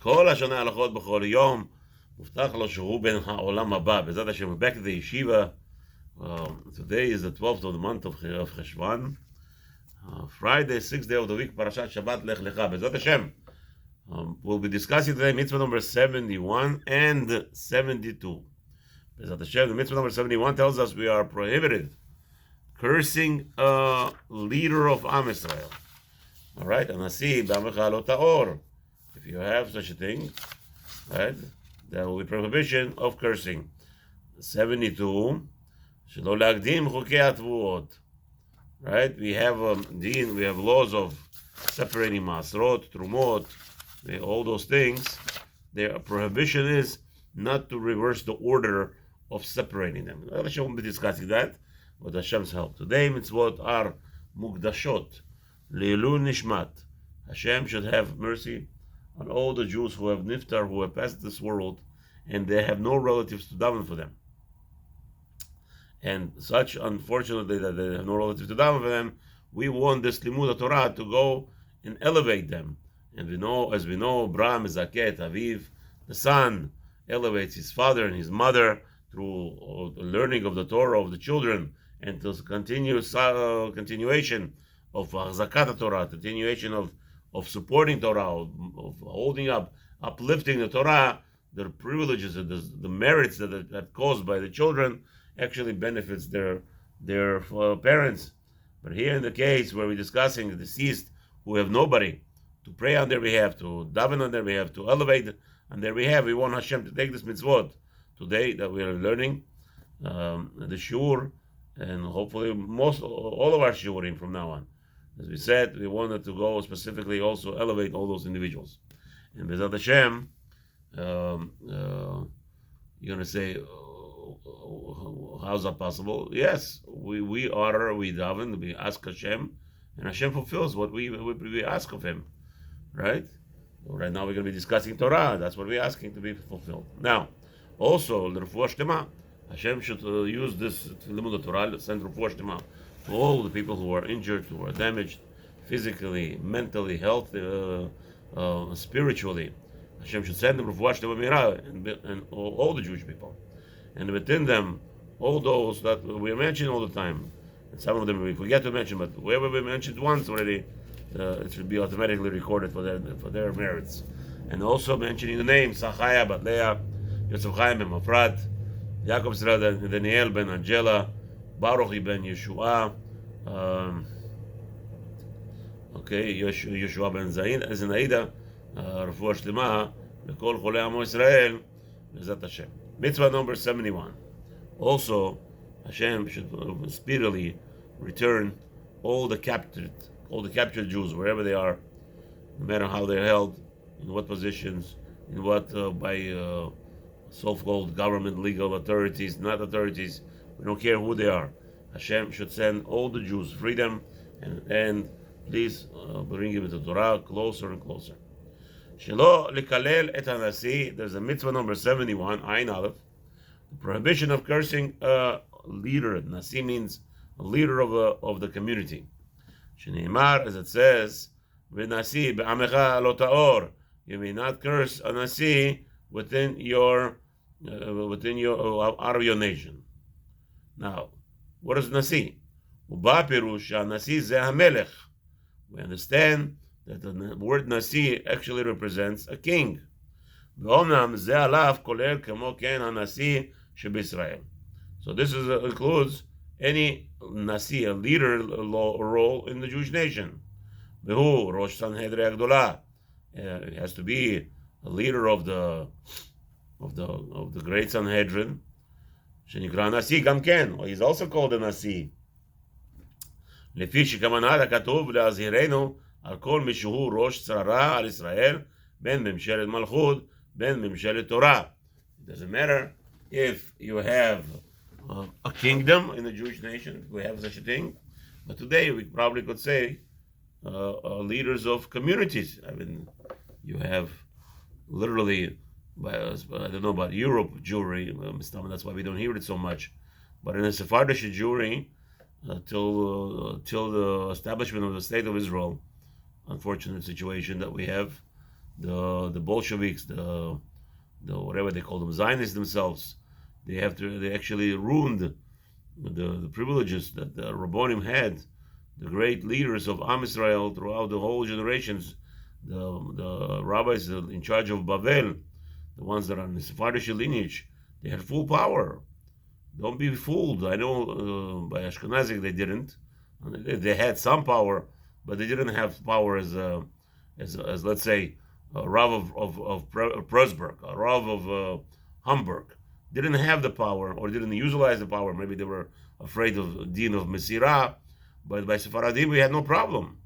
כל השנה הלכות בכל יום, מובטח לו שהוא בן העולם הבא. בעזרת השם, back to the yeshiva. Today is the 12th of the month of Cheshvan. Friday, 6th day of the week, Parashat Shabbat Lech Lecha. Bezat Hashem. We'll be discussing today mitzvah number 71 and 72. Bezat Hashem, the mitzvah number 71 tells us we are prohibited cursing a leader of Am Yisrael. All right, Anasi b'amecha lo ta'or. If you have such a thing, right, there will be prohibition of cursing. 72. Shelo lagdim chukei atvuot. Right, we have we have laws of separating masrot, trumot, all those things. Their prohibition is not to reverse the order of separating them. LaHaShem won't be discussing that with Hashem's help. Today, mitzvot are mukdashot, leilul nishmat. Hashem should have mercy on all the Jews who have niftar, who have passed this world, and they have no relatives to daven for them. And such, unfortunately, that they have no relatives to daven for them, we want this limud Torah to go and elevate them. And we know, as we know, Avraham mezaket aviv, the son elevates his father and his mother through the learning of the Torah of the children, and to continuation of zakat Torah, continuation of supporting Torah, of holding up, uplifting the Torah, the privileges, the merits that are caused by the children actually benefits their parents. But here in the case where we're discussing the deceased who have nobody to pray on their behalf, to daven on their behalf, to elevate on their behalf, we want Hashem to take this mitzvot today that we are learning, the shiur, and hopefully all of our shiurim from now on. As we said, we wanted to go specifically also elevate all those individuals. And Bezat Hashem, you're going to say, how's that possible? Yes, we daven, we ask Hashem, and Hashem fulfills what we ask of Him, right? Right now we're going to be discussing Torah. That's what we're asking to be fulfilled. Now, also, the refuah shtema, Hashem should use this limud Torah, send refuah shtema to all the people who are injured, who are damaged, physically, mentally, health, spiritually. Hashem should send them refuah shtema mirah, and all the Jewish people. And within them, all those that we mention all the time, and some of them we forget to mention, but whoever we mentioned once already, it should be automatically recorded for their merits. And also mentioning the names: Sachaya bat Leah, Yosef Chaim ben Mafrat, Yaakov Srada, Daniel ben Angela, Baruch ben Yeshua, Yeshua ben Zinaida, Refuah Shlema, Lekol Cholei Amo Yisrael, Bezat Hashem. Mitzvah number 71. Also, Hashem should speedily return all the captured Jews, wherever they are, no matter how they're held, in what positions, in what by so-called government, legal authorities, not authorities. We don't care who they are. Hashem should send all the Jews freedom, and please bring him to Torah closer and closer. Shelo likalel et hanasi. There's a mitzvah number 71, Ayin Aleph, the prohibition of cursing a leader. Nasi means a leader of the community. Shneimar, as it says, v'nasi be'amecha lo ta'or. You may not curse a nasi within your out of your nation. Now, what is nasi? Uba pirush nasi ze hamelech. We understand that the word nasi actually represents a king. So this includes any nasi, a leader role in the Jewish nation. It has to be a leader of the great Sanhedrin. Shenikra nasi gam ken, or he's also called a nasi. לפי שכוונת הכתוב להזהירנו על כל מי שהוא ראש שררה על ישראל, בין ממשלת מלכות, בין ממשלת תורה. It doesn't matter if you have a kingdom in the Jewish nation, if we have such a thing, but today we probably could say leaders of communities. I mean, you have literally, I don't know about Europe Jewry, that's why we don't hear it so much, but in the Sephardic Jewry, till the establishment of the State of Israel, unfortunate situation that we have, the Bolsheviks, the whatever they call them, Zionists themselves, they actually ruined the privileges that the Rabbonim had, the great leaders of Am Israel throughout the whole generations, the rabbis in charge of Bavel, the ones that are in the Sephardic lineage, they had full power. Don't be fooled. I know by Ashkenazic they didn't. They had some power, but they didn't have power as let's say a Rav of Pressburg, a Rav of Hamburg. Didn't have the power or didn't utilize the power. Maybe they were afraid of Din of Mesirah, but by Sephardim we had no problem.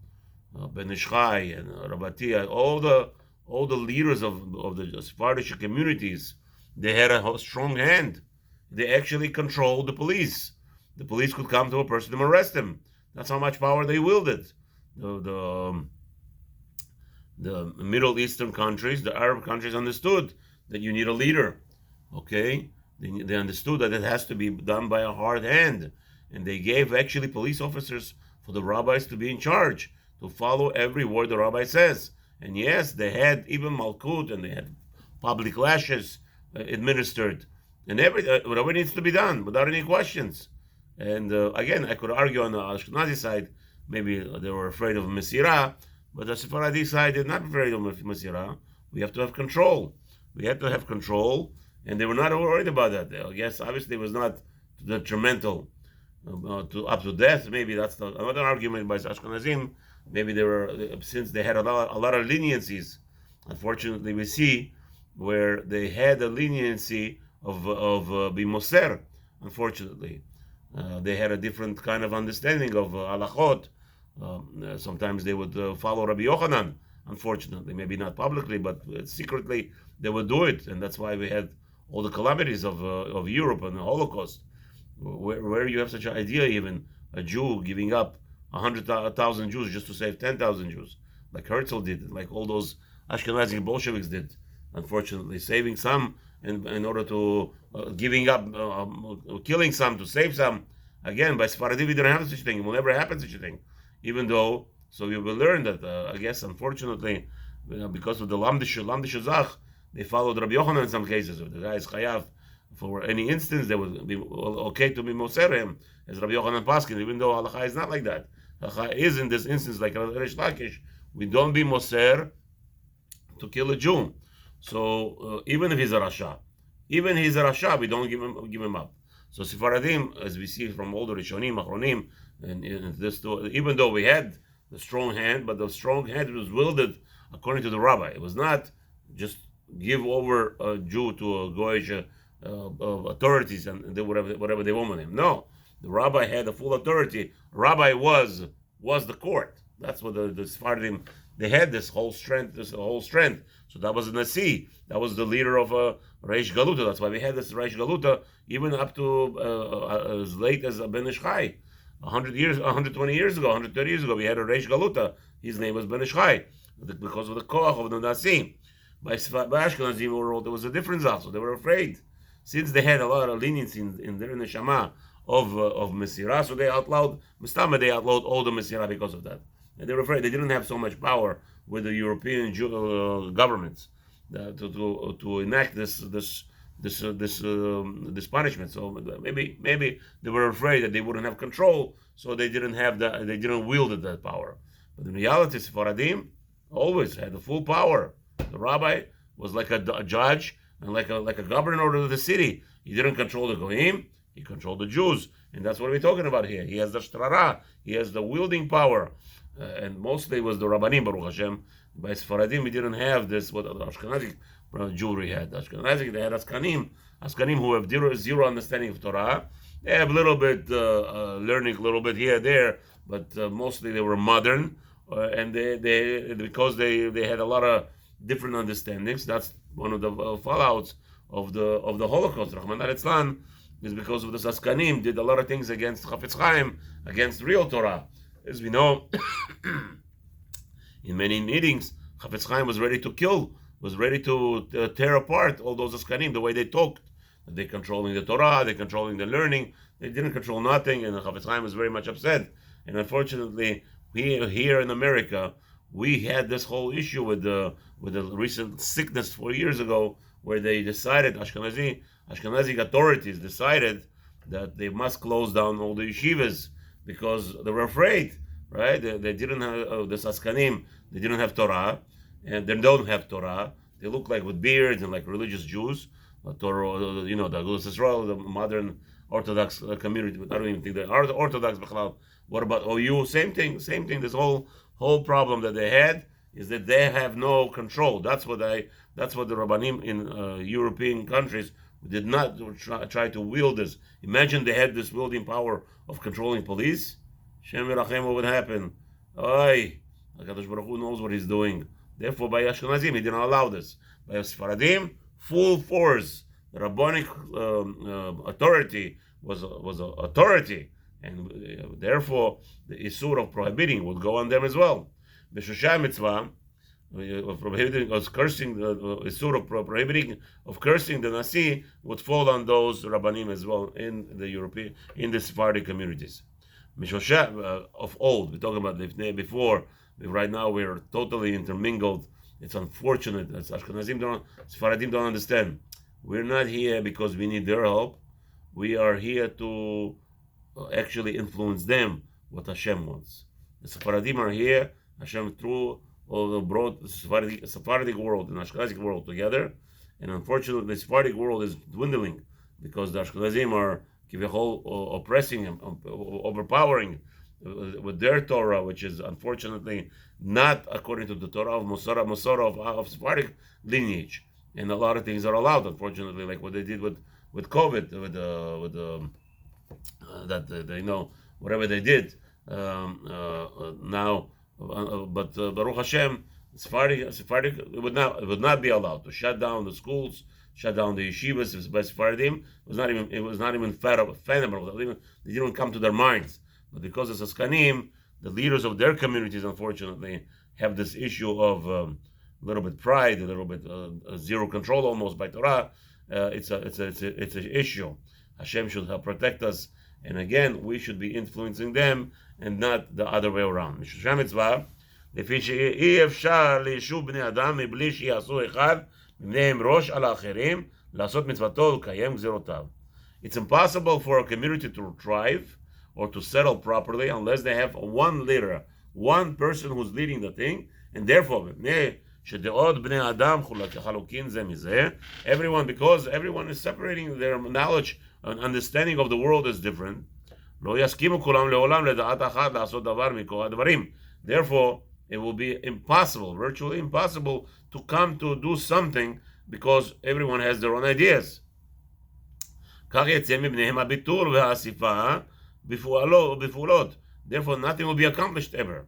Ben Ishchai and Rabbi, all the leaders of the Sephardic communities, they had a strong hand. They actually controlled the police. The police could come to a person and arrest him. That's how much power they wielded. The Middle Eastern countries, the Arab countries understood that you need a leader. Okay? They understood that it has to be done by a hard hand. And they gave actually police officers for the rabbis to be in charge, to follow every word the rabbi says. And yes, they had even Malkut, and they had public lashes administered. And whatever needs to be done, without any questions. And again, I could argue on the Ashkenazi side, maybe they were afraid of Mesirah, but the Sephardi side is not afraid of Mesirah. We have to have control. We had to have control, and they were not worried about that. Yes, obviously it was not detrimental up to death. Maybe that's another argument by Ashkenazim. Maybe they were, since they had a lot of leniencies. Unfortunately, we see where they had a leniency of Bimoser. Unfortunately, they had a different kind of understanding of halachot. Sometimes they would follow Rabbi Yochanan. Unfortunately, maybe not publicly, but secretly they would do it, and that's why we had all the calamities of Europe and the Holocaust, where you have such an idea, even a Jew giving up 100,000 Jews just to save 10,000 Jews, like Herzl did, like all those Ashkenazi Bolsheviks did. Unfortunately, saving some in order to giving up, killing some to save some. Again, by Sephardim, we didn't have such a thing. It will never happen such a thing. Even though, so we will learn that, I guess, unfortunately, because of the Lamdish Zach, they followed Rabbi Yochanan in some cases. If the guy is Chayav, for any instance, they would be okay to be Moser him, as Rabbi Yochanan Paskin, even though Halacha is not like that. Halacha is in this instance like Reish Lakish. We don't be Moser to kill a Jew. So even if he's a Rasha, we don't give him up. So Sephardim, as we see from all the Rishonim, Achronim, and this, even though we had the strong hand, but the strong hand was wielded according to the rabbi. It was not just give over a Jew to a Goyish authorities and do whatever they want with him. No, the rabbi had the full authority. Rabbi was the court. That's what the Sephardim, they had this whole strength. So that was the Nasi. That was the leader of Reish Galuta. That's why we had this Reish Galuta even up to as late as Ben Ishchai. 120 years ago, 130 years ago, we had a Reish Galuta. His name was Ben Ishchai because of the koach of the Nasi. By Ashkenazim world, there was a difference also. They were afraid, since they had a lot of leniency in their neshama of Mesirah, so they outlawed all the Mesirah because of that. And they were afraid. They didn't have so much power with the European governments to enact this punishment. So maybe they were afraid that they wouldn't have control, so they didn't wield that power. But in reality, Sephardim always had the full power. The rabbi was like a judge and like a governor of the city. He didn't control the goyim; he controlled the Jews, and that's what we're talking about here. He has the shtrara, he has the wielding power, and mostly it was the rabbanim, Baruch Hashem. By Sephardim, we didn't have this what the Ashkenazi Jewry had. Ashkenazi, they had Askanim who have zero understanding of Torah. They have a little bit learning, a little bit here and there, but mostly they were modern, and they because they had a lot of different understandings. That's one of the fallouts of the Holocaust. Rahman al-Islam is because of the Askanim did a lot of things against Chafetz Chaim, against real Torah. As we know, in many meetings, Chafetz Chaim was ready to kill, was ready to tear apart all those Askanim, the way they talked. They're controlling the Torah, they're controlling the learning. They didn't control nothing, and Chafetz Chaim was very much upset. And unfortunately, here in America, We had this whole issue with the recent sickness 4 years ago, where they decided, Ashkenazi authorities decided that they must close down all the yeshivas because they were afraid, right? They didn't have the Saskanim, they didn't have Torah, and they don't have Torah. They look like with beards and like religious Jews. Torah, the Agudas Israel, the modern Orthodox community. I don't even think they are the Orthodox. What about OU? Same thing. This whole problem that they had is that they have no control. That's what the Rabbanim in European countries did not try to wield this. Imagine they had this wielding power of controlling police. Shem Yerachem, what would happen? Oy, HaKadosh Baruch Hu knows what he's doing. Therefore, by Ashkenazim, he didn't allow this. By Sfaradim, full force. The Rabbinic authority was an authority, and therefore the Isur of prohibiting would go on them as well. The Shoshai Mitzvah, prohibiting of cursing, the Isur of prohibiting of cursing the Nasi would fall on those Rabbanim as well in the Sephardic communities. Mishosha of old, we're talking about before. Right now we're totally intermingled. It's unfortunate that Sephardim don't understand. We're not here because we need their help. We are here to actually influence them what Hashem wants. The Sephardim are here. Hashem brought the Sephardic world and Ashkenazic world together. And unfortunately, the Sephardic world is dwindling because the Ashkenazim are oppressing and overpowering with their Torah, which is unfortunately not according to the Torah of Mosora of Sephardic lineage. And a lot of things are allowed, unfortunately, like what they did with COVID, whatever they did now. But Baruch Hashem, Sephardic would not be allowed to shut down the schools, shut down the yeshivas by Sephardim. It was not even fathomable. They didn't come to their minds. But because of Saskanim, the leaders of their communities, unfortunately, have this issue of a little bit pride, a little bit zero control almost by Torah. It's an issue. Hashem should help protect us, and again, we should be influencing them and not the other way around. לפי שאי אפשר ליישוב בני אדם מבלי שיעשו אחד מבניהם ראש על האחרים לעשות מצוותו ולקיים גזירותיו. It's impossible for a community to thrive or to settle properly unless they have one leader, one person who's leading the thing, and therefore, שדעות בני אדם חלוקין זה מזה, because everyone is separating their knowledge and understanding of the world is different. לא יסכימו כולם לעולם לדעת אחת לעשות דבר מכל הדברים. Therefore, it will be impossible, virtually impossible, to come to do something because everyone has their own ideas. כך יצא מבניהם הביטול והאסיפה בפעולות. Therefore, nothing will be accomplished ever.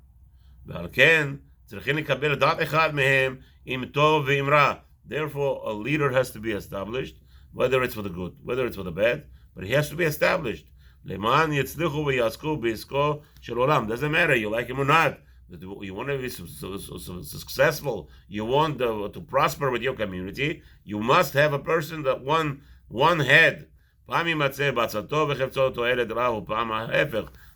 ועל כן, צריכים לקבל דעת אחד מהם עם טוב ועם רע. Therefore, a leader has to be established, whether it's for the good, whether it's for the bad, but he has to be established. למען יצליחו ויעסקו בעסקו של עולם. Doesn't matter, you like him or not. You want to be successful, you want to prosper with your community, you must have a person that one head. It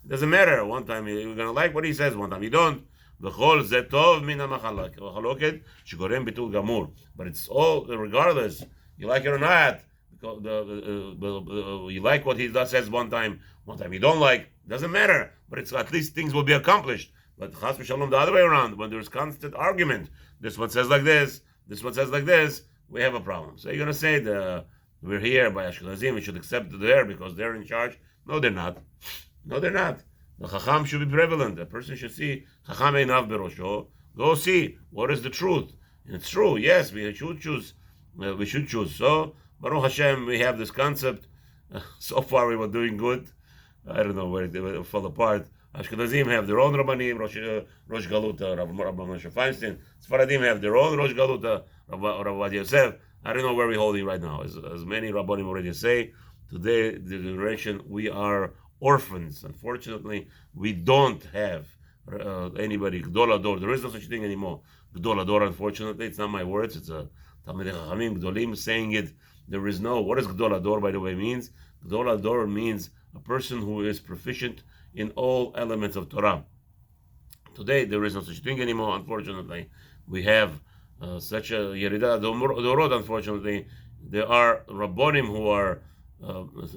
doesn't matter, one time you're going to like what he says, one time you don't. But it's all, regardless, you like it or not, you like what he says one time you don't like, doesn't matter, but it's at least things will be accomplished. But chas v'shalom, the other way around, when there's constant argument, this one says like this, this one says like this, we have a problem. So you're going to say we're here by Ashkenazim, we should accept there because they're in charge. No, they're not. No, they're not. The chacham should be prevalent. A person should see chacham einav berosho. Go see what is the truth. And it's true. Yes, we should choose. So Baruch Hashem, we have this concept. So far, we were doing good. I don't know where it fell apart. Ashkenazim have their own Rabbanim, Rosh Galuta, Rabbi Moshe Feinstein. Sfaradim have their own Rosh Galuta, Rabbi Yosef. I don't know where we're holding right now. As many Rabbanim already say, today, the generation, we are orphans. Unfortunately, we don't have anybody, Gdol Ador. There is no such thing anymore. Gdol Ador, unfortunately, it's not my words. It's a Talmidei Chachamim, Gdolim saying it. There is no, what does Gdol Ador, by the way, means? Gdol Ador means a person who is proficient in all elements of Torah. Today there is no such thing anymore. Unfortunately, we have such a yerida dorot. Unfortunately, there are rabbonim who are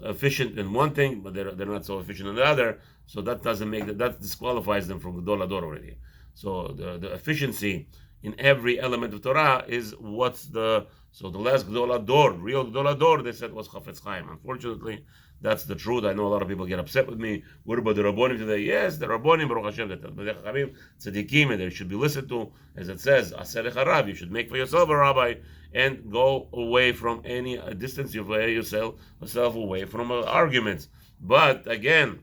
efficient in one thing, but they're not so efficient in the other. So that doesn't make that disqualifies them from Gedol Ador already. So the efficiency in every element of Torah is what's the last Gedol Ador, real Gedol Ador, they said was Chafetz Chaim. Unfortunately, that's the truth. I know a lot of people get upset with me. What about the Rabbonim today? Yes, the Rabbonim, Baruch Hashem, the Chachamim, Tzadikim, and they should be listened to. As it says, Aseh lecha Rav, you should make for yourself a rabbi and go away from any distance yourself away from arguments. But again,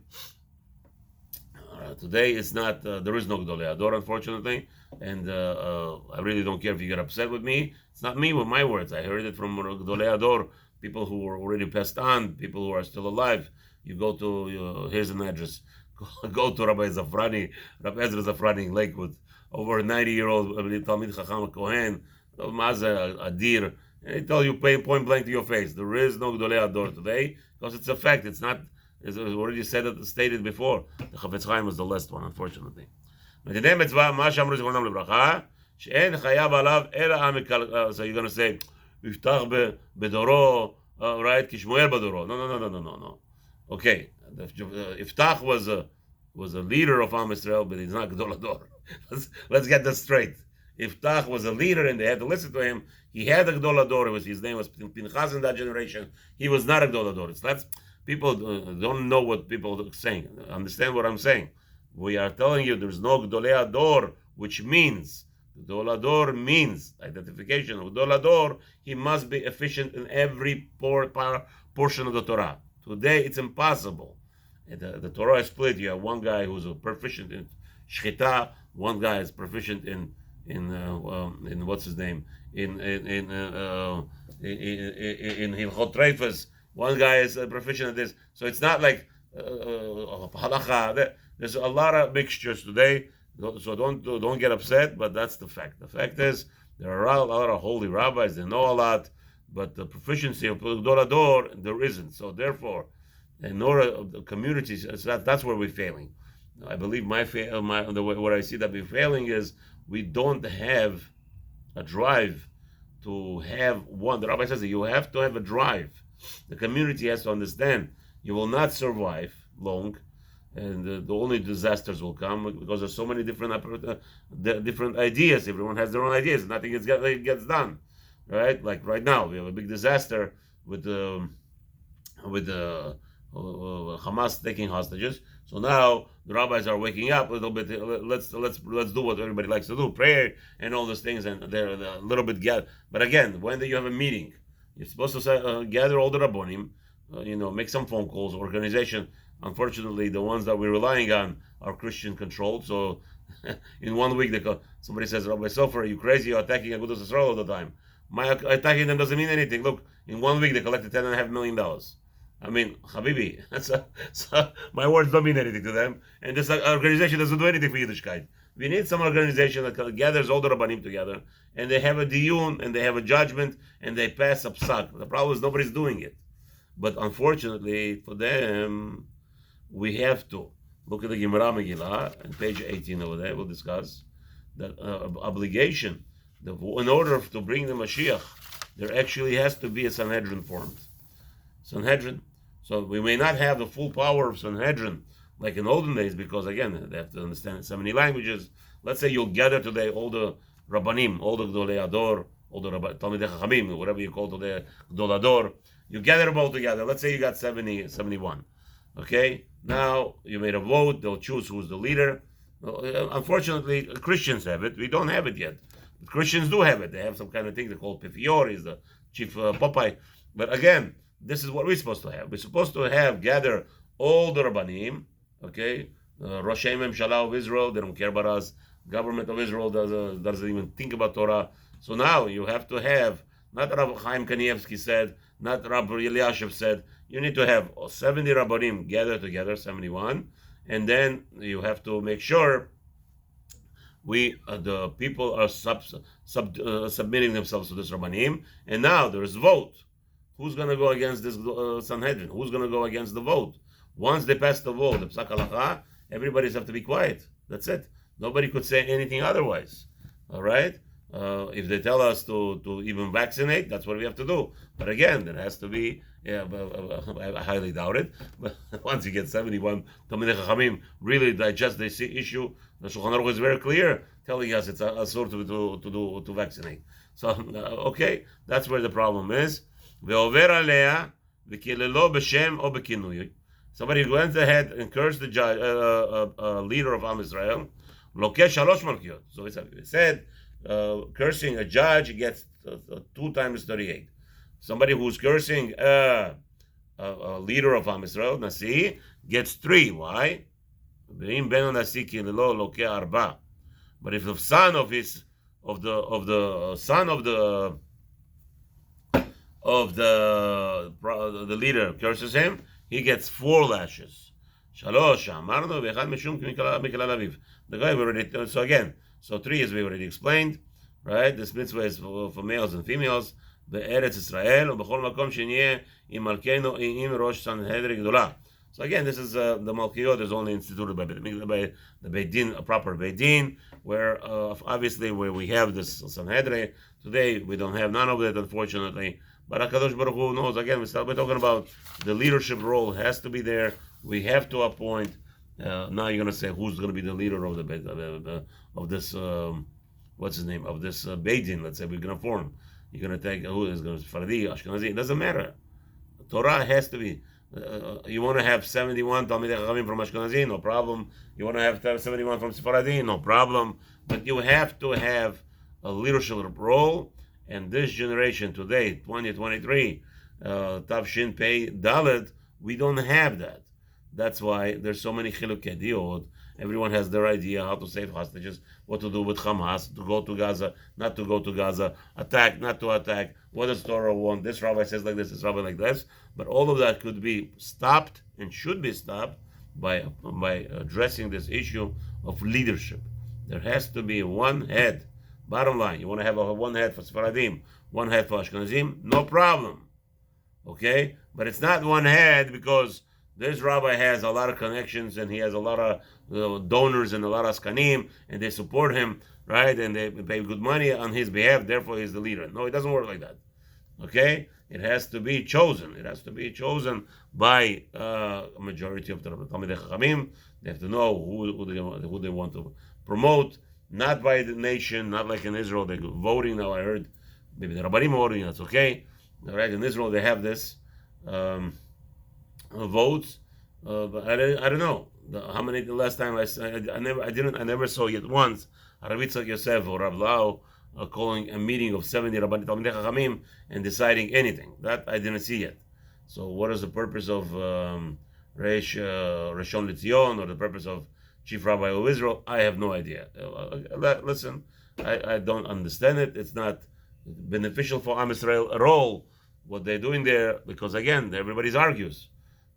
today it's not, there is no Gedolei Ador, unfortunately, and I really don't care if you get upset with me. It's not me with my words. I heard it from Gedolei Ador, people who were already passed on, people who are still alive. You go to, here's an address, go to Rabbi Ezra Zafrani in Lakewood, over a 90-year-old Talmid Chacham Kohen, Maza Adir, and they tell you point blank to your face, there is no Gedolei Ador today, because it's a fact. It's not, as already stated before, the Chafetz Chaim was the last one, unfortunately. So you're going to say, Yiftach bedoro, right? Kishmoel bedoro. No. Okay, Yiftach was a leader of Am Yisrael, but he's not Gedol Ador. Let's get this straight. Yiftach was a leader, and they had to listen to him. He had a Gedol Ador. His name was Pinchas in that generation. He was not a Gedol Ador. That's people don't know what people are saying. Understand what I'm saying? We are telling you there's no Gedolei Ador, which means Gedol Ador means identification of Gedol Ador. He must be efficient in every portion of the Torah. Today it's impossible. The Torah is split. You have one guy who's proficient in shchita, one guy is proficient in what's his name in Hilchot Treifas. One guy is proficient at this. So it's not like halacha. There's a lot of mixtures today. So don't get upset, but that's the fact. The fact is there are a lot of holy rabbis. They know a lot, but the proficiency of Gedol Ador there isn't. So therefore, in order of the communities, that's where we're failing. I believe what I see that we're failing is we don't have a drive to have one. The rabbi says that you have to have a drive. The community has to understand you will not survive long, and the only disasters will come because there's so many different ideas. Everyone has their own ideas. Nothing gets done, right? Like right now, we have a big disaster with the Hamas taking hostages. So now the rabbis are waking up a little bit. Let's do what everybody likes to do, prayer and all those things, and they're a little bit gathered. But again, when do you have a meeting? You're supposed to gather all the rabbonim, make some phone calls, organization. Unfortunately, the ones that we're relying on are Christian controlled. So in 1 week, somebody says, Rabbi Sofer, are you crazy? You're attacking Agudas Yisrael all the time. My attacking them doesn't mean anything. Look, in 1 week, they collected $10.5 million. I mean, Habibi, my words don't mean anything to them. And this organization doesn't do anything for Yiddishkeit. We need some organization that gathers all the Rabbanim together, and they have a diyun, and they have a judgment, and they pass a psak. The problem is nobody's doing it. But unfortunately for them, we have to. Look at the Gemara Megillah, on page 18 over there, we'll discuss that obligation. In order to bring the Mashiach, there actually has to be a Sanhedrin formed. Sanhedrin. So we may not have the full power of Sanhedrin like in olden days, because again, they have to understand so many languages. Let's say you'll gather today all the Rabbanim, all the Gedolei Ador, all the Talmidei Chachamim, whatever you call today, Gedol Ador. You gather them all together. Let's say you got 71. Okay? Now, you made a vote. They'll choose who's the leader. Unfortunately, Christians have it. We don't have it yet. But Christians do have it. They have some kind of thing they call Pifior, is the chief Popeye. But again, this is what we're supposed to have. We're supposed to gather all the Rabbanim, okay? Rosh Memshala of Israel, they don't care about us. Government of Israel doesn't even think about Torah. So now you have to have, not Rabbi Chaim Kanievsky said, not Rabbi Eliashiv said, you need to have 70 Rabbanim gathered together, 71, and then you have to make sure the people are submitting themselves to this Rabbanim, and now there is vote. Who's going to go against this Sanhedrin? Who's going to go against the vote? Once they pass the vote, the Psak Halacha, everybody's have to be quiet. That's it. Nobody could say anything otherwise. All right? If they tell us to even vaccinate, that's what we have to do. But again, there has to be, I highly doubt it, but once you get 71 Talmidei Chachamim really digest this issue, the Shulchan Aruch is very clear, telling us it's a sort to vaccinate. So, okay, that's where the problem is. Ve'over alea v'kilelo b'shem o b'kinui. Somebody went ahead and cursed the judge, leader of Am Israel. Lokesh shalosh malkiot. So it said, cursing a judge, he gets 2 times 38. Somebody who's cursing a leader of Am Israel, Nasi, gets 3. Why? But if the son of the leader curses him, he gets 4 lashes. Shalosh, amarno ve'echad mishum miklal aviv. The guy already. So again, 3 is we already explained, right? This mitzvah is for males and females. Be'eretz Israel u'bechol makom sheniyeh im malkeinu im rosh sanhedrin gdola. So again, this is the Malkiot is only instituted by the Beit Din, a proper Beit Din, where obviously where we have this Sanhedrin. Today we don't have none of it, unfortunately. But HaKadosh Baruch Hu knows. Again, we're talking about the leadership role has to be there. We have to appoint. Now you're going to say who's going to be the leader of of this what's his name of this Beit Din? Let's say we're going to form. You're going to take who is going to Faradi, Ashkenazi. It doesn't matter. Torah has to be. You want to have 71 Talmidei Chachamim from Ashkenazi, no problem. You want to have 71 from Sephardi, no problem. But you have to have a leadership role. And this generation today, 2023, Tavshin Pei Dalet, we don't have that. That's why there's so many Chilukei Diot. Everyone has their idea how to save hostages, what to do with Hamas, to go to Gaza, not to go to Gaza, attack, not to attack, what does Torah want, this rabbi says like this rabbi like this. But all of that could be stopped and should be stopped by addressing this issue of leadership. There has to be one head. Bottom line, you want to have one head for Sephardim, one head for Ashkenazim, no problem. Okay? But it's not one head because this rabbi has a lot of connections and he has a lot of donors and a lot of skanim and they support him, right? And they pay good money on his behalf, therefore he's the leader. No, it doesn't work like that. Okay? It has to be chosen. It has to be chosen by a majority of the Talmidei Chachamim. They have to know who they want to promote, not by the nation, not like in Israel, they're voting. Now I heard maybe the Rabbanim voting, that's okay. All right, in Israel they have this votes, but I don't know how many. The last time I never saw yet once Rabbi Yosef or Rav Lau calling a meeting of 70 Rabbanim Talmidei Chachamim and deciding anything. That I didn't see yet. So what is the purpose of Rishon LeZion or the purpose of Chief Rabbi of Israel? I have no idea. Listen, I don't understand it. It's not beneficial for Am Israel at all what they're doing there, because again, everybody argues,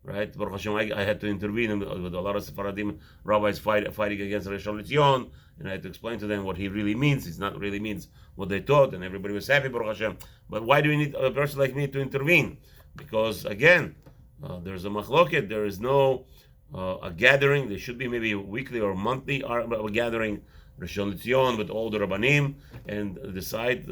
right? Baruch Hashem, I had to intervene with a lot of Sephardim rabbis fighting against Rishon LeZion, and I had to explain to them what he really means. It's not really means what they thought, and everybody was happy, Baruch Hashem. But why do we need a person like me to intervene? Because again, there's a machloket. There is no a gathering. There should be maybe a weekly or monthly gathering, Rishon LeZion, with all the Rabbanim and decide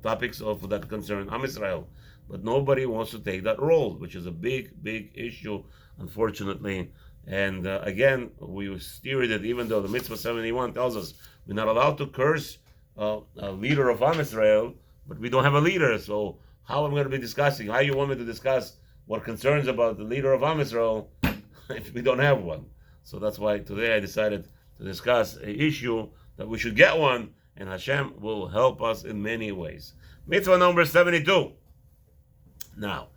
topics of that concern Am Israel. But nobody wants to take that role, which is a big, big issue, unfortunately. And again, we steer it, even though the Mitzvah 71 tells us we're not allowed to curse a leader of Am Israel, but we don't have a leader. So how am I going to be discussing? How you want me to discuss what concerns about the leader of Am Israel if we don't have one? So that's why today I decided to discuss an issue that we should get one, and Hashem will help us in many ways. Mitzvah number 72. Now,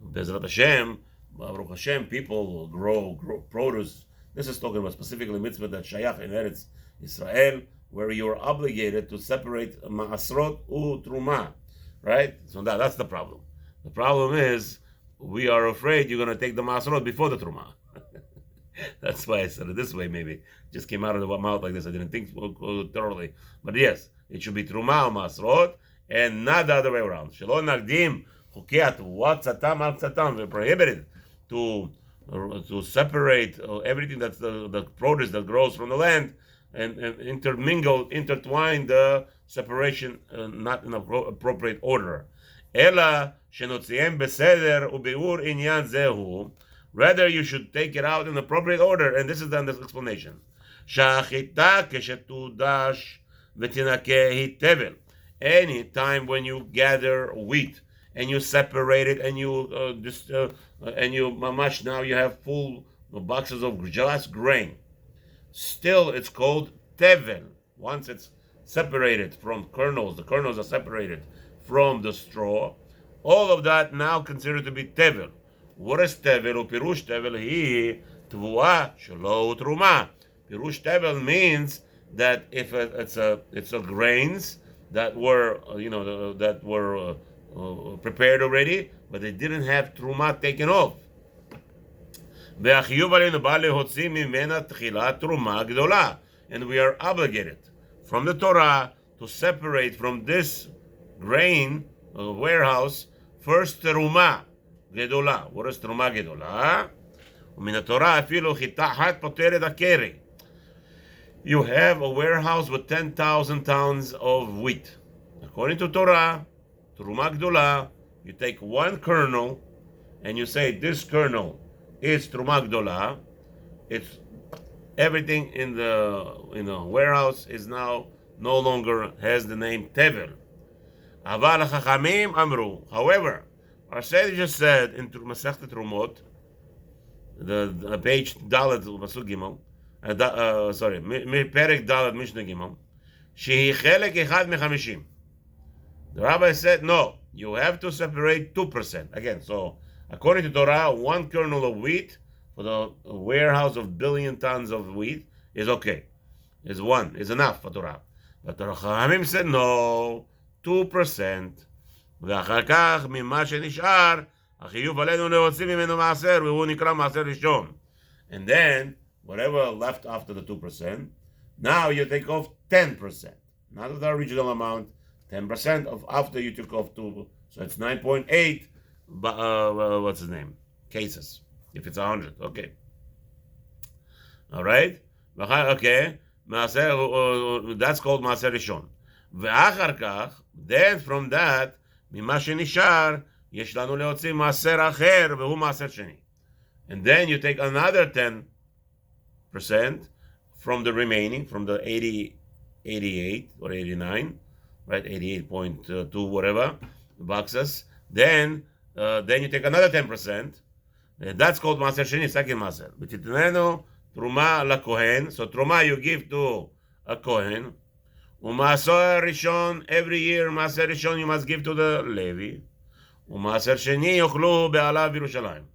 Bezrat Hashem, Baruch Hashem, people will grow produce. This is talking about specifically mitzvah that Shayach in Eretz Israel, where you are obligated to separate Ma'asrot u Truma, right? So that's the problem. The problem is we are afraid you're going to take the Ma'asrot before the Truma. That's why I said it this way, maybe. It just came out of the mouth like this. I didn't think thoroughly. But yes, it should be Truma or Ma'asrot, and not the other way around. Shelo nagdim chukiyat what satam al satam. We're prohibited to separate everything that's the produce that grows from the land and intertwine the separation not in appropriate order. Ela shenotzihem beseder ubiur inyan zehu. Rather, you should take it out in appropriate order, and this is the explanation. Shachita keshetudash v'tinakeh tevel. Any time when you gather wheat and you separate it and you and you mamash, now you have full boxes of just grain. Still, it's called tevel. Once it's separated from kernels, the kernels are separated from the straw. All of that now considered to be tevel. What is tevel? Pirush tevel hi tvua shelo truma. Pirush tevel means that if it's a grains that were that were prepared already, but they didn't have truma taken off. And we are obligated from the Torah to separate from this grain warehouse first teruma gedola. What is teruma gedola? You have a warehouse with 10,000 tons of wheat. According to Torah, teruma gedola, you take one kernel and you say this kernel is teruma gedola. It's everything in the warehouse is now no longer has the name tevel. Aval chachamim amru. However, our sages said in Masechet Trumot, the page Dalet Pasuk Gimel, Perek Dalet Mishnah Gimel, shehi chelek echad mechamishim. The rabbi said, no, you have to separate 2%. Again, so according to Torah, one kernel of wheat for the warehouse of billion tons of wheat is okay. Is enough for Torah. But the Chachamim said no, 2%. ואחר כך, ממה שנשאר, החיוב עלינו להוציא ממנו מעשר, והוא נקרא מעשר ראשון. And then, whatever left after the 2%, now you take off 10%. Not of the original amount, 10% of after you took off 2. So it's 9.8, what's his name? Cases. If it's 100, okay. All right? Okay. That's called מעשר ראשון. ואחר כך, then from that, ממה שנשאר, יש לנו להוציא מעשר אחר, והוא מעשר שני. And then you take another 10% from the remaining, from the 88 or 89, right? 88.2 whatever boxes. Then you take another 10%. That's called מעשר שני, second מעשר. ותתננו תרומה לכהן. So תרומה you give to a kohen. ומעשר ראשון, every year מעשר ראשון you must give to the Levi. ומעשר שני יאכלו בעליו בירושלים.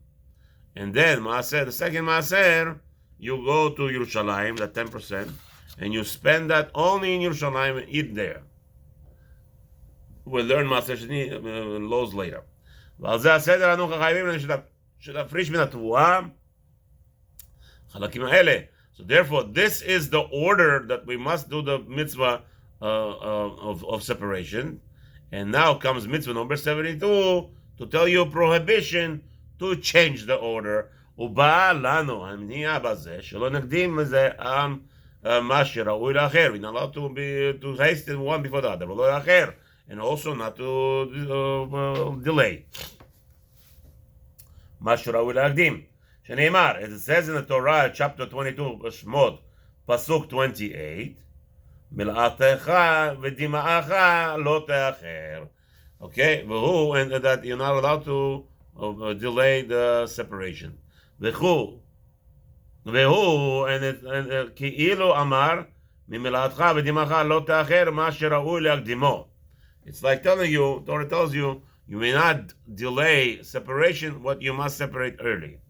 And then מעשר, the second מעשר, you go to Yerushalayim, the 10%, and you spend that only in Yerushalayim and eat there. We'll learn מעשר שני laws later. ועל זה הסדר אנו חייבים שתפריש מן התבואה חלקים האלה. So therefore, this is the order that we must do the mitzvah of separation. And now comes mitzvah number 72 to tell you prohibition to change the order. ובא לנו המניע בזה שלא נקדים מזה מה שראוי לאחר. We're not allowed to hasten one before the other, ולא לאחר. And also not to delay. מה שראוי להקדים. שנאמר, as it says in the Torah, chapter 22, Shmot, Pasuk 28, מלאתך ודמעך לא תאחר. Okay, and that you're not allowed to delay the separation. וכו, כאילו אמר, ממלאתך ודמעך לא תאחר מה שראוי להקדימו. It's like telling you, Torah tells you, you may not delay separation, what you must separate early.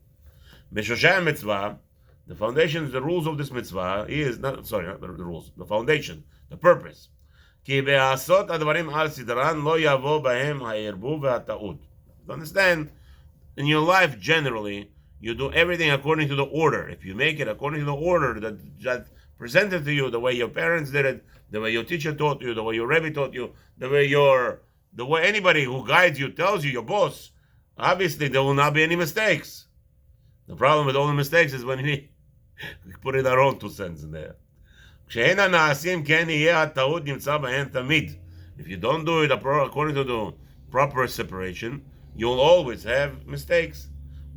B'shoshay mitzvah, the foundation, the rules of this mitzvah is not the rules, the foundation, the purpose. כי בעשות הדברים על סדרן לא יבוא בהם הערבוב והטעות. Understand? In your life, generally, you do everything according to the order. If you make it according to the order that presented to you, the way your parents did it, the way your teacher taught you, the way your Rabbi taught you, the way anybody who guides you tells you, your boss, obviously there will not be any mistakes. The problem with all the mistakes is when we put in our own 2 cents in there. If you don't do it according to the proper separation, you'll always have mistakes.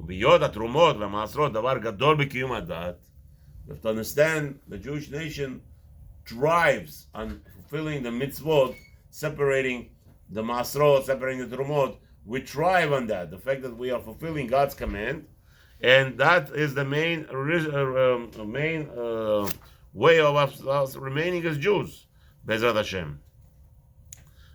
You have to understand the Jewish nation thrives on fulfilling the mitzvot, separating the masrot, separating the trumot. We thrive on that. The fact that we are fulfilling God's command, and that is the main way of us remaining as Jews. Bezrat Hashem.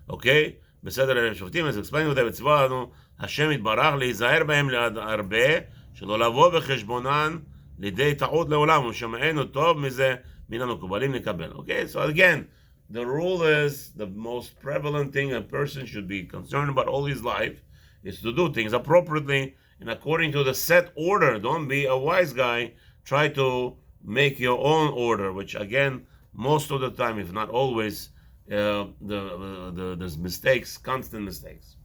Okay? בסדר שופטים, אז explaining what המצווה לנו, השם יתברך להיזהר בהם להרבה, שלא לבוא בחשבונן לידי טעות לעולם, ושמענו טוב מזה, מן המקובלים נקבל. Okay, so again, the rule is, the most prevalent thing a person should be concerned about all his life is to do things appropriately and according to the set order. Don't be a wise guy, try to make your own order, which again, most of the time, if not always, there's mistakes, constant mistakes.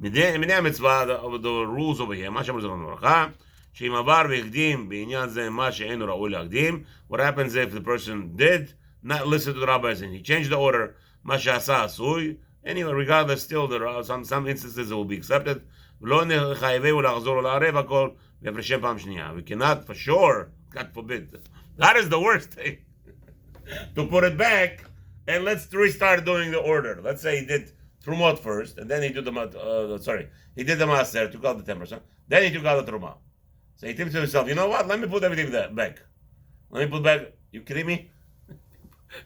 מיני המצווה, the rules over here, מה שאמרו זה לנו ברכה, שאם עבר והקדים בעניין זה מה שאינו ראוי להקדים, what happens if the person did not listen to the rabbis and he changed the order, מה שעשה עשוי, anyway, regardless, still there are some instances that will be accepted, ולא נחייבהו לחזור לערב הכל, והפרשם פעם שנייה. We cannot, for sure, God forbid, that is the worst thing, to put it back, and let's restart doing the order. Let's say he did Trumot first, and then he did the he did the Maaser, took out the 10%, then he took out the Trumah. So he thinks to himself, you know what? Let me put everything back. Let me put back. You kidding me?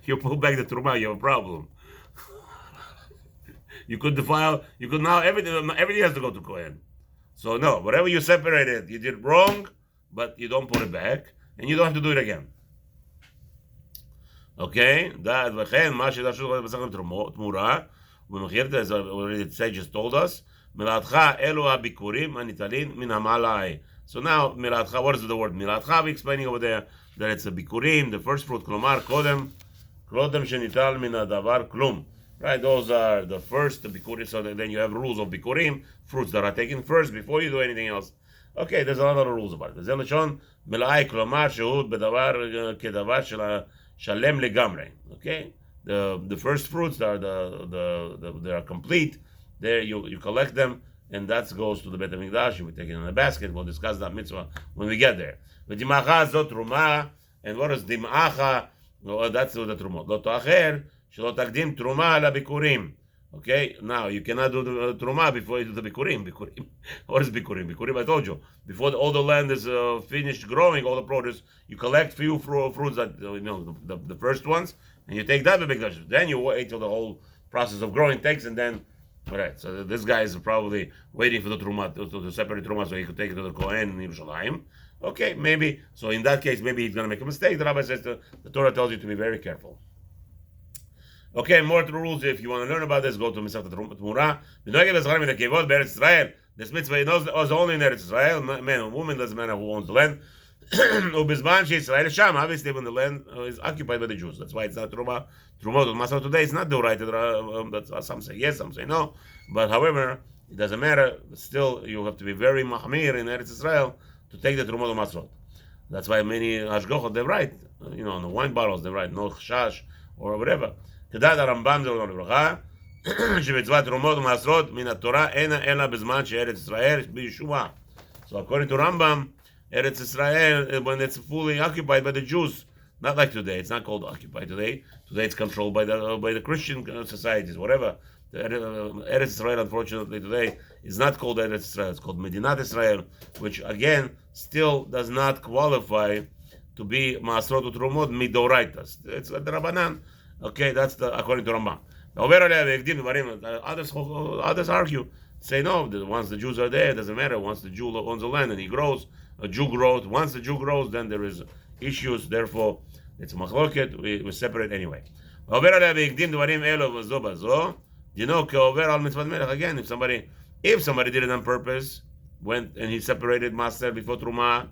You pull back the Trumah, you have a problem. You could defile. You could now everything has to go to Kohen. So no, whatever you separated, you did wrong, but you don't put it back, and you don't have to do it again. Okay, that וכן מה שדרשו בסכם תמורה ובמחיר as already the sages told us מלאתך אלו הביקורים הניטלים מן המעלה. So now מלאתך, what is the word מלאתך? We explaining over there that it's a bikurim, the first fruit, כלומר קודם שניטל מן הדבר כלום. Right, those are the first, the bikurim, so then you have rules of bikurim, fruits that are taken first before you do anything else. Okay, there's a lot of rules about it. זה לשון מלאי, כלומר שהוא בדבר כדבר של Shalem legamre. Okay, the first fruits are they are complete. There you collect them, and that goes to the Beit Hamikdash. You take it in a basket. We'll discuss that mitzvah when we get there. V'dimacha zot truma, and what is dimacha? No, that's the trumot. Lo toacher shelo takdim truma la bikurim. Okay, now you cannot do the truma before you do the bikurim. Bikurim. What is bikurim? Bikurim, I told you, before all the land is finished growing, all the produce, you collect few fruits that the first ones, and you take that big. Then you wait till the whole process of growing takes, and then all right. So this guy is probably waiting for the truma to separate truma so he could take it to the Kohen in Yerushalayim. Okay, maybe. So in that case, maybe he's going to make a mistake. The Rabbi says the Torah tells you to be very careful. Okay, more to the rules. If you want to learn about this, go to Mitzvoth Tmura. This mitzvah is only in Eretz Israel. Man or woman, doesn't matter who owns the land. Obviously, when the land is occupied by the Jews, that's why it's not Truma. Truma today is not the right. Some say yes, some say no. But however, it doesn't matter. Still, you have to be very mahmir in Eretz Israel to take the Truma Masrot. That's why many Hashgochot they write, on the wine bottles they write no chash or whatever. כדעת הרמב"ם זו לברכה, שמצוות תרומות ומעשרות מן התורה אינה אלא בזמן שארץ ישראל בישועה. So according to Rambam, Eretz Israel, when it's fully occupied by the Jews, not like today, it's not called occupied today. Today it's controlled by the Christian societies, whatever. Eretz Israel, unfortunately, today is not called Eretz Israel, it's called Medinat Israel, which again, still does not qualify to be Ma'asrot u'Trumot midoraitas. It's the Rabbanan. Okay, that's according to Rambam. Others argue, say no, once the Jews are there, it doesn't matter. Once the Jew owns the land and he grows, a Jew grows. Once the Jew grows, then there is issues. Therefore, it's machloket. We separate anyway. Again, if somebody did it on purpose, went and he separated master before Truma,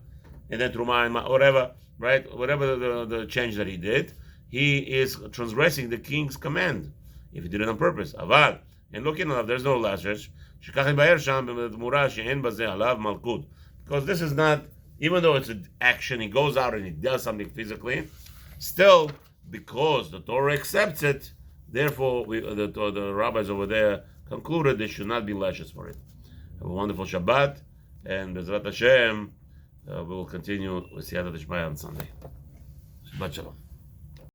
and then Truma and whatever, right? Whatever the change that he did, he is transgressing the king's command if he did it on purpose. Aval, and look enough, there's no lashes. Because this is not, even though it's an action, he goes out and he does something physically, still because the Torah accepts it, therefore the rabbis over there concluded there should not be lashes for it. Have a wonderful Shabbat, and Bezrat Hashem, we will continue with Siyata Dishmaya on Sunday. Shabbat Shalom.